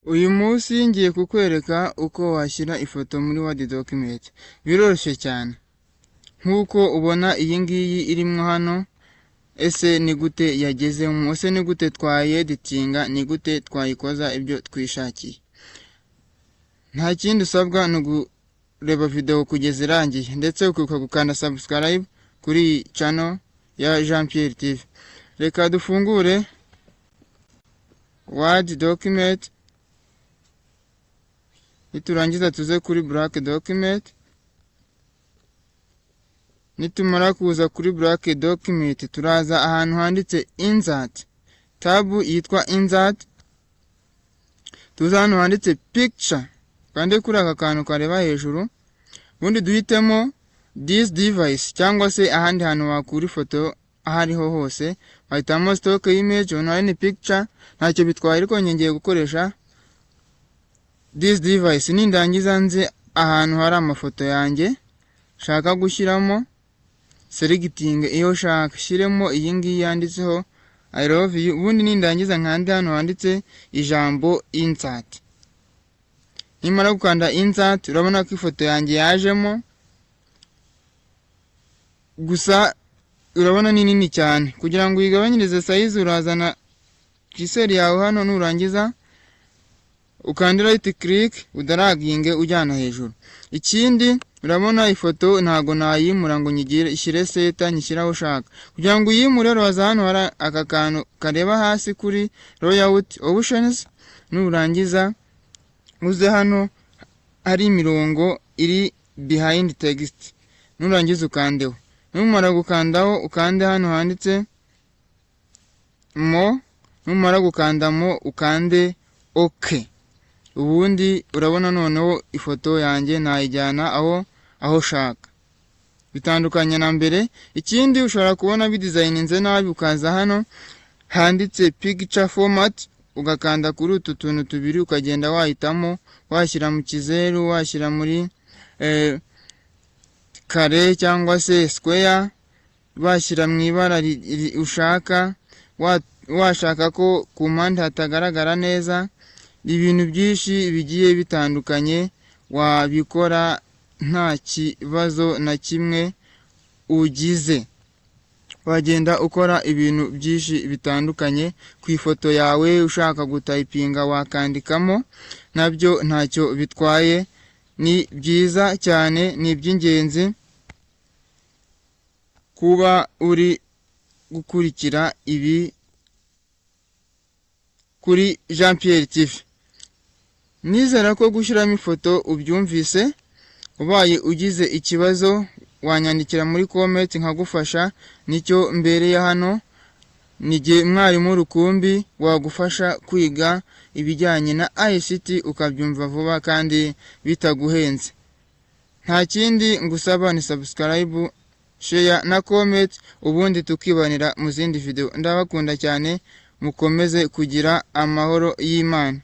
Uyu munsi ngiye kukwereka uko washyira ifoto muri Word document. Biroroshye cyane. Nkuko ubona iyi ngiyi irimo hano, ese ni gute yagezemo, ese ni gute twayeditinga, ni gute twayikoza ibyo twishakiye. Nta kindi usabwa ni ukureba video kugeza irangiye, ndetse ukibuka gukanda subscribe kuri channel ya Jean Pierre TV. Reka dufungure Word document. Niturangiza tuze kuri black document. Nitumara kuza kuri black document, turaza ahantu handitse insert, tab yitwa insert. Tuza ahantu handitse picture, kandi kuri aka kantu kareba hejuru, ubundi duhitemo this device cyangwa se ahandi hantu wakura ifoto ahariho hose. Wahitamo stock image, online picture, ntacyo bitwaye, ariko ngiye gukoresha this device. Nindangiza nze ahantu hari amafoto yanjye shaka gushyiramo, selecting iyo shaka, shiremo iyi ngiyi yanditseho I love you. Ubundi nindangiza nkande hano handitse ijambo insert. Nimara gukanda insert, urabona ko ifoto yanjye yajemo, gusa urabona ni nini cyane. Kugira ngo uyigabanyirize size, urazana kiseri yawe hano, nurangiza ukanda right click, udaraginge ujyana hejuru. Ikindi urabona ifoto ntago nayimura ngo nyigire ishyire seta, nyishyiraho ushaka. Kugira ngo uyimure, uraza hano hari aka kantu kareba hasi kuri layout options, nurangiza uze hano hari imirongo iri behind text, nurangiza ukandeho. Numara gukandaho, ukande hano handitse mo, numara gukandamo ukande OK. Ubundi urabona noneho ifoto yanjye nayijyana aho shaka, bitandukanye na mbere. Ikindi ushobora kubona bidesigninze nabi, ukaza hano handitse picture format, ugakanda kuri utu tuntu tubiri, ukagenda wahitamo, washyira mu kizeru, washyira muri kare cyangwa se square, washyira mu ibara ushaka, washaka ko ku mpande hatagaragara neza. Ibintu byinshi bigiye bitandukanye wabikora nta kibazo na kimwe ugize. Wagenda ukora ibintu byinshi bitandukanye ku ifoto yawe. Ushaka gutayipinga wakandikamo, nabyo ntacyo bitwaye. Ni byiza cyane, ni iby'ingenzi kuba uri gukurikira ibi kuri Jean Pierre TV. Nizera ko gushyiramo ifoto ubyumvise. Ubaye ugize ikibazo wanyandikira muri comment nkagufasha. Nicyo mbereye hano, nige mwarimu Rukumbi wagufasha kwiga ibijyanye na ICT ukabyumva vuba kandi bitaguhenze. Nta kindi ngusaba ni subscribe, share na comment, ubundi tukibanira mu zindi video. Ndabakunda cyane, mukomeze kugira amahoro y'Imana.